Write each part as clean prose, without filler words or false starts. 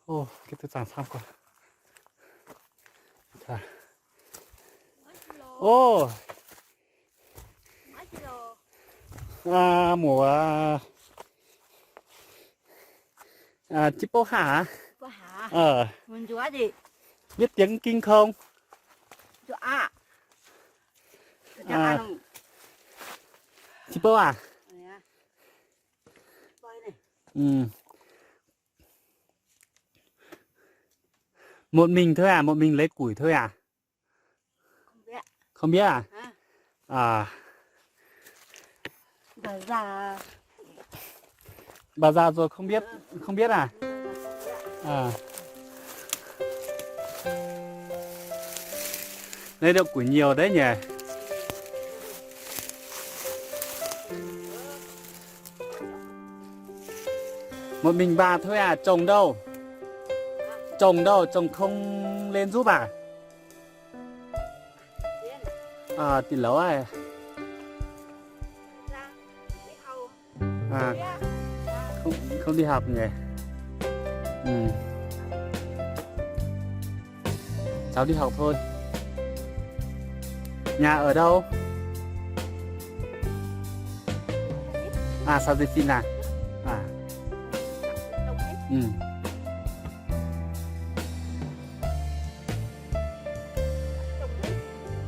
ô cái tôi chẳng sao cả à. Ô mùa chip bố hả Có hả? ờ Mình chúa gì? biết tiếng kinh không Chúa à? à chip bố à ừ. Một mình thôi à, một mình lấy củi thôi à? Không biết. Không biết à? Hả? À Già. bà già rồi không biết, không biết à? À lấy được củi nhiều đấy nhỉ. Một mình bà thôi à, chồng đâu? Chồng đâu, chồng không lên giúp à? À thì lâu à. À không, không đi học nhỉ. Ừ. Cháu đi học thôi. Nhà ở đâu? À sao đây xin à? À ừ.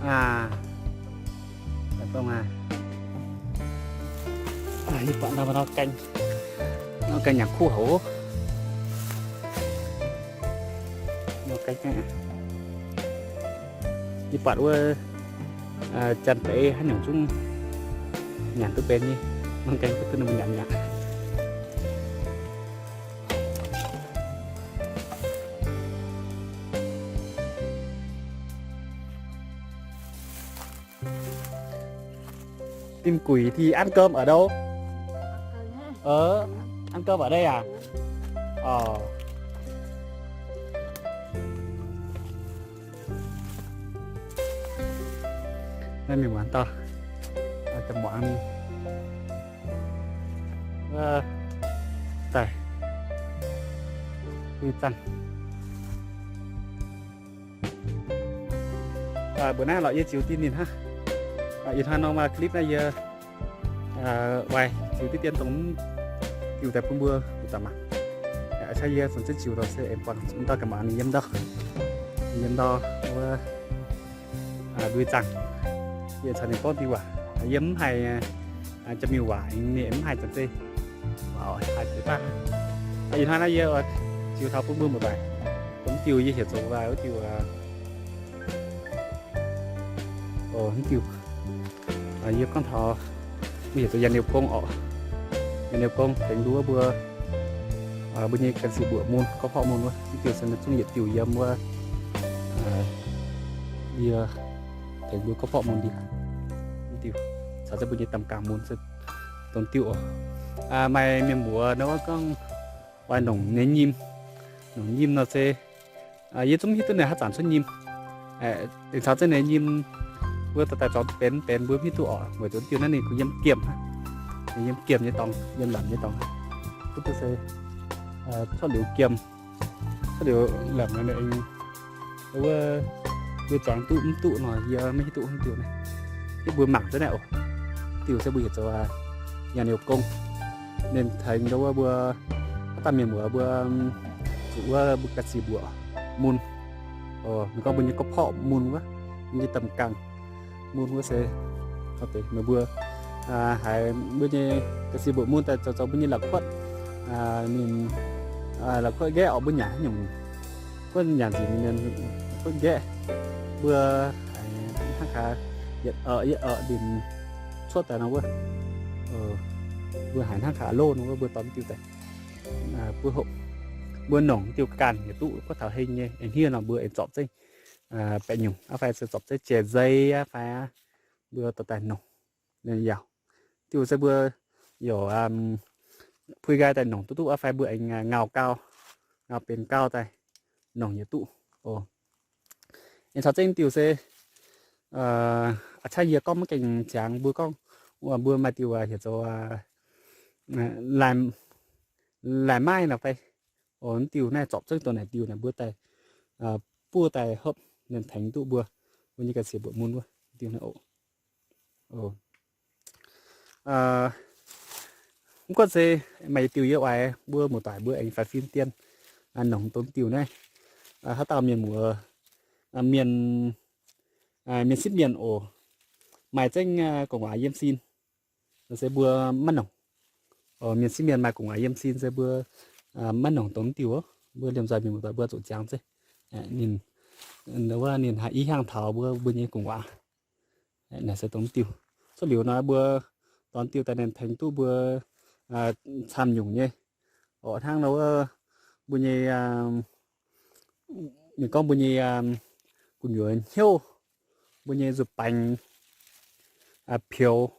À không à. À như bạn nào nó canh nhà khu hổ nó canh như bạn ơi chân tế hắn nhung chung nhà tôi bên đi nó canh cái tôi mình nhận tìm quỷ thì ăn cơm ở đâu? Ăn cơm ở đây à? Đây mình muốn to tầm món đi đây đi tăng bữa nay loại chiếu tin nhìn ha yên hoa nó mà clip này giờ vài chiếu tiết tiên tổng chiều tại phong mưa của tầm à sai giờ sản xuất chiều rồi sẽ em còn chúng ta cảm ơn nhân đo đuôi chẳng giờ thành có tiêu yếm hay cho nhiều quả niệm hai trăm tê rồi hai thứ ba tại vì hai nãy giờ chiều thao phong mưa một bài cũng chiều như hiện số và chiều không chiều như con thỏ bây giờ tôi dành nhiều công đánh đúa bữa bên như cần sự bữa môn có họ môn luôn kiểu sân trung nhiệt tiểu dâm qua đi đánh đúa có họ môn đi tiểu sao sẽ bên như tầm cả môn sẽ tốn tiểu mày miền búa nó có vài nồng nhím nó sẽ như chúng hít này hát sản xuất nhím để sao sẽ này nhím vừa tại cho bén vừa hít tụ bởi tốn tiểu này cũng yếm kiềm như tòng yếm làm như tòng tôi sẽ cho liều kiềm cho liều làm này anh vừa chọn tụ nói giờ mấy tụ không tiểu này cái vừa mặc thế nào tiểu sẽ bị cho nhà nhiều công nên thành đâu vừa ta miền bữa vừa chủ bữa cắt xì bữa môn mình có bao nhiêu có họ môn quá như tầm càng môn quá sẽ có thể mà vừa hay bây giờ cái gì bộ môn tại cho bây giờ là quất mình là có ghé ở bên nhà nhung có nhà gì mình có ghé vừa hay khá ở điểm suốt tại nó vừa hải hàng khá lô nó vừa tóm tiêu tại vừa hộp vừa nòng tiêu càn cái tụ có thảo hình như anh hiền là vừa em chọn dây phải nhung phải sẽ chọn dây chè dây phải vừa tao tài nòng nên giàu tiêu sẽ vừa hiểu phui gai tại nòng tụ phải vừa anh ngào bền cao tại nòng như tụ em chọn dây tiêu sẽ chạy giờ có mấy cái tráng vừa con vừa mà tiêu hiểu cho làm mai là phải ổn tiêu này chọc trước tuần này tiêu này bữa tay hấp nên thành tụ bữa như cái xỉa bữa muôn bữa tiêu này ồ không có gì mày tiêu yêu ai bữa một tải bữa anh phải phim tiền nồng tốn tiêu này hát tao miền mùa miền miền xích miền mày tranh cộng hòa yếm xin nó sẽ bữa mất nồng ở miền xích miền mày cộng hòa yếm xin sẽ bữa mất nồng tốn tiêu bữa liềm dài miền một tải bữa chỗ trắng chứ nhìn nếu mà nhìn hai ý hàng thảo bữa như cộng hòa này sẽ tốn tiêu số liệu nói bữa tốn tiêu tại nền thành tu bữa tham nhung nhé ở thang nó bữa như những con bữa như cũng nhiều hiếu bữa như giúp bánh phiếu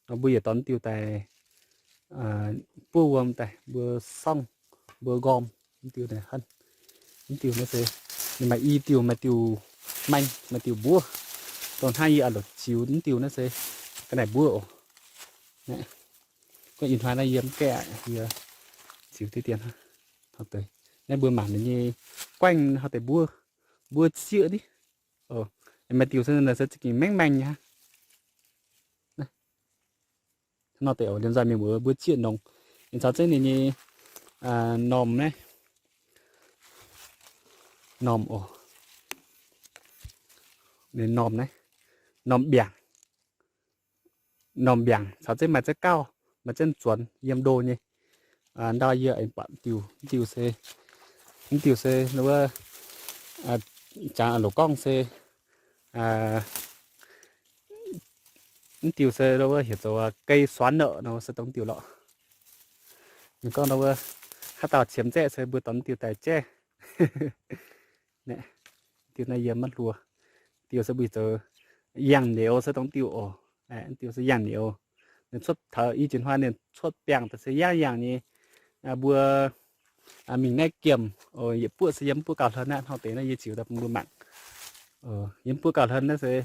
nó bây giờ tốn tiêu tại bữa gom tại bữa xong bữa gom tiêu này hơn tiêu nó sẽ nhưng mà y tiêu mà tiêu manh mà tiêu búa còn hai ở lột chiếu tiêu nó sẽ cái này búa này có in thoại này yếm kẹ thì chịu tới tiền ha học tới nên bữa mảng như quanh học tới búa chữa đi em mà tiêu sơn là sẽ chỉ manh manh nhá này nó tiểu đến ra mình bữa chữa nồng em cháu trên này như nòm này nòm nên nòm này nòm biển cháu trên mặt rất cao mà chân chuẩn yếm đồ nhỉ đo giờ anh bạn tiêu xe nó chả lỗ cong xe tiêu xe đâu hiện rồi cây xoắn nợ nó sẽ tống tiêu lọ những con đâu hát tàu chiếm rẽ sẽ bữa tống tiêu tài che nè tiêu này yếm mất lùa tiêu sẽ bị giờ giang nhiều sẽ tống tiêu tiêu sẽ giang nhiều nên xuất thở y chuyển hoa nên xuất bèn thì sẽ giang như bữa mình ngay kiểm ở bữa sẽ yếm bữa cào thân á họ tới này chịu tập bữa mặn yếm bữa cào thân nó sẽ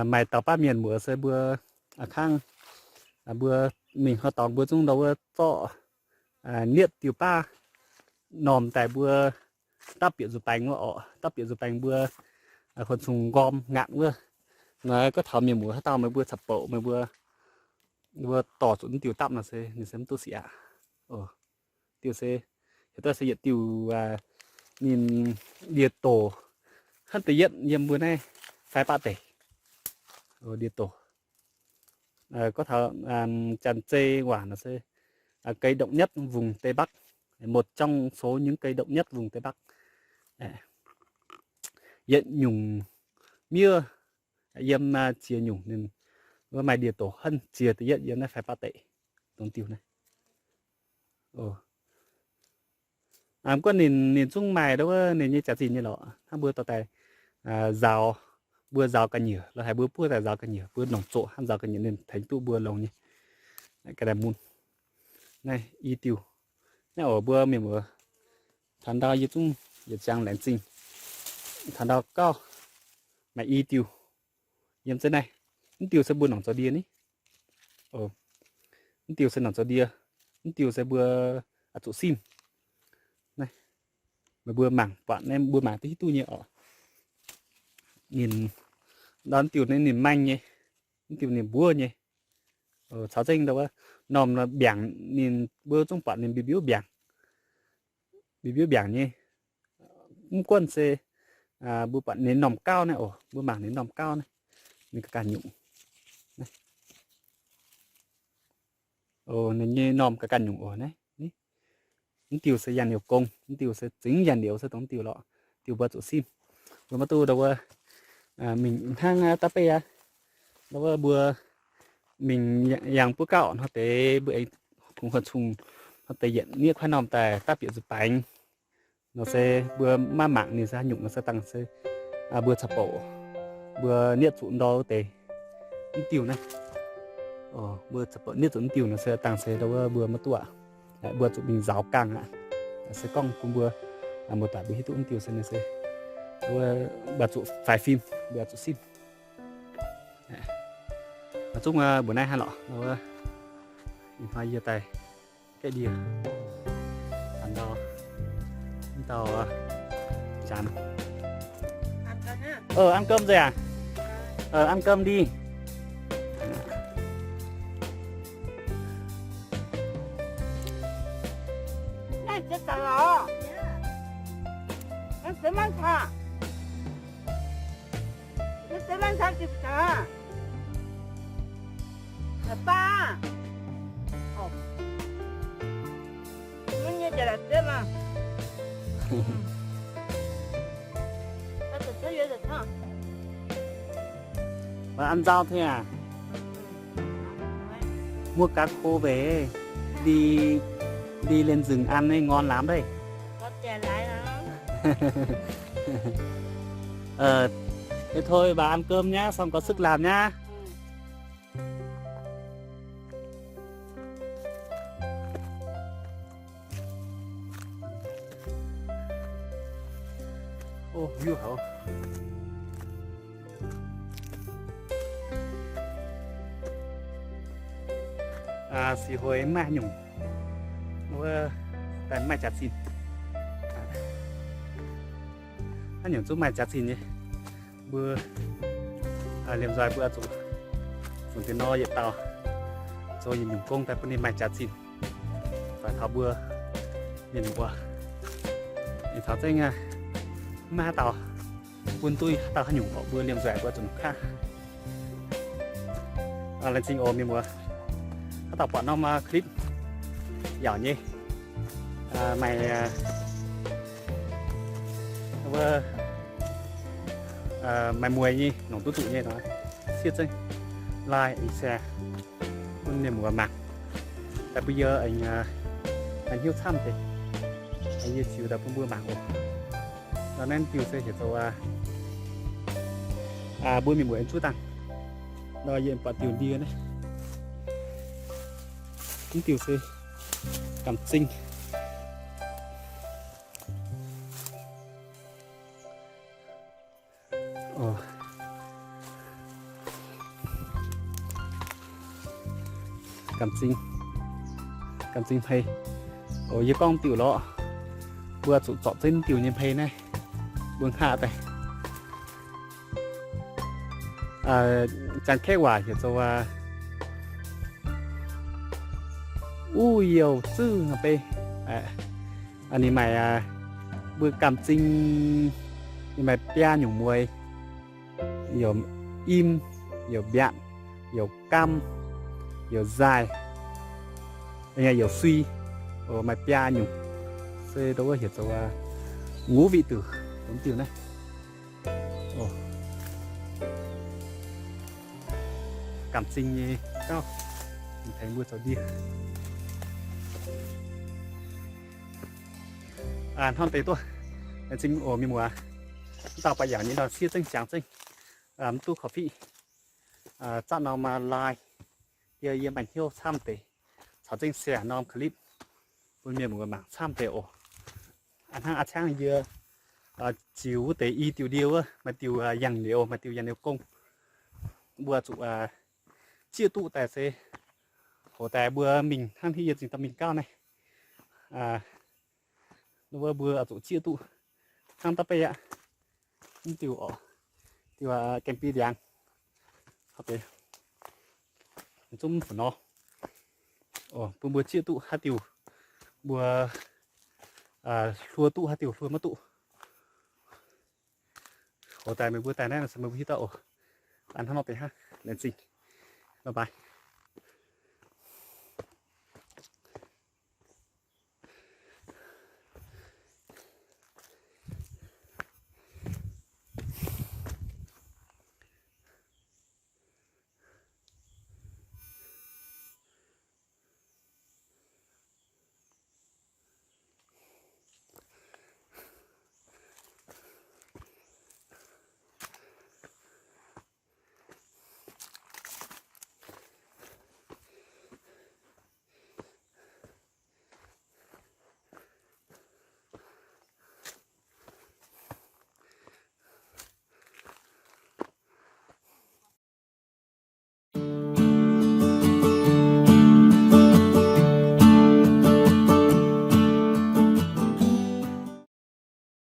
mày tàu ba miền bữa sẽ bữa khang bữa mình họ tòng bữa chung đâu to niết tiêu ba nòm tại bữa tắp biển dù bánh tắp biển dù bánh bữa còn sùng gom ngạn bữa nó có thảo miền bữa tao mới bữa sập bộ mới bữa tỏ xuống tiêu tắp là sẽ mình xem tôi xỉa tiêu xe hiện tại sẽ hiện tiêu nhìn địa tổ hơn tới hiện nhiệm bữa nay phải ba tể địa tổ có thể tràn chê quả nó sẽ cây động nhất vùng Tây Bắc, một trong số những cây động nhất vùng Tây Bắc. Hiện nhung mưa yếm chia nhung nên với mày địa tổ hơn chia tới hiện yếm này phải ba tệ tốn tiêu này. Có nền chung mày đâu nền như chả gì như lọ thằng bữa tao tài rào bữa rào cả nhựa là hai bữa tài rào cả nhựa bữa nòng trộn han rào cả nhựa nên thành tụ bữa lồng nhỉ cái đàn môn này y tiêu này ở bữa mình bữa thằng đào như chung giờ trang lén sinh thằng đào cao mà y tiêu yếm thế này tiêu sẽ bữa nòng cho điên ấy tiêu sẽ nòng cho điên tiêu sẽ bữa chỗ sim này mà bữa mảng bạn em bữa mảng tí tu nhẹ nhìn đón tiêu nên nhìn manh nhỉ tiêu nhìn búa nhỉ sáu danh đâu á nòm là biển nhìn bữa trong bạn nhìn bị biếu biển nhỉ quân xe bữa bạn nên nòm cao này bữa mảng nên nòm cao này mình cả nhụng này nên như nòm cả nhụng này tiêu sẽ dàn nhiều công tiêu sẽ chính dàn điều sẽ tống tiêu lọ tiêu bớt chỗ sim vừa mà tu đâu mình thang tape đâu bữa mình yang bữa cạo nó tế bữa ấy cũng hợp chung nó tế hiện nghĩa khoai nòm tài táp biển giúp bánh nó sẽ bữa ma mạng thì ra nhụng nó sẽ tăng sẽ bữa sập bộ bữa niết tụn đó tế tiêu này bữa sập bộ niết tụn tiêu nó sẽ tăng sẽ đâu bữa mà tu bữa tụi mình giáo càng sẽ con cùng bữa một tải bữa tụi tiêu sẽ bữa tụi phải phim bữa tụi sim nói chung bữa nay hai lọ nó hai giờ tay cái điều ăn đó tàu chán. ăn cơm nhá. Ăn cơm rồi à? Ăn cơm đi. Này chết tao rồi. Nó sẽ mang thả. Nó sẽ mang thả kịp cả. Là ba. Ồ. Nó như vậy là thế mà. Nó tự thấy vậy được hả? Và ăn rau thôi à? Mua cá khô về đi đi lên rừng ăn ấy, ngon lắm đây. Có tiền lại hả? Thế thôi bà ăn cơm nhá, xong có sức làm nhá. Ô, view hả? Xì hồi mà nhung nó tại mai chặt xin nó nhung giúp mai chặt xin nhé bữa liềm dài bữa tụi tiền no vậy tao rồi nhìn nhung công tại bên mai chặt xin phải tháo bữa nhìn qua thì tháo tay nha ma tao buôn tôi tao nhung họ bữa liềm dài bữa tụi khác lên sinh ôm như mùa tao bọn nó mà clip giỏi nhỉ mày mày mùi nhỉ nóng tụ nhỉ nó siết chân like anh xe con niềm của mặt tại bây giờ anh hiếu thăm thì anh hiếu chịu đã không bưa mạng rồi cho nên tiêu sẽ hiểu bữa mình muốn anh chú tăng đòi diện quả tiêu đi đấy cũng tiêu xê cảm sinh cảm sinh hay với con tiểu lọ vừa tụ chọn tên tiểu nhân hay này buông hạ đây chẳng khẽ quả hiểu cho nhiều chứ ngập đây anh ấy mày bữa cảm sinh mày pia nhung mùi nhiều im nhiều biện nhiều cam nhiều dài anh ấy nhiều suy mày pia nhung xe đâu có hiểu cho ngũ vị tử đúng từ này cảm sinh cao thấy mưa gió đi non tế tôi sinh ổ mi mùa tao phải giảng như là siết tinh sáng tinh tu khẩu vị chắc nào mà like giờ yên bánh hiếu tham tế cháu tinh xẻ non clip bên miền một mảng tham tế ổ ăn hàng trang giờ chiếu tế y tiêu điêu mà tiêu dằng liều mà tiêu dằng liều công bữa tụ chia tụ tại xe của tại bữa mình tham thi dịch tâm mình cao này bữa tụ chia tụ tham tập ạ tiêu ở tiêu kem pi điang ok chúng phải nó bữa chia tụ hai tiêu bữa xua tụ hai tiêu xua mất tụ ở tại mình bữa tại này là sẽ mới hít tàu ăn thằng nó ha lên sinh bye bye.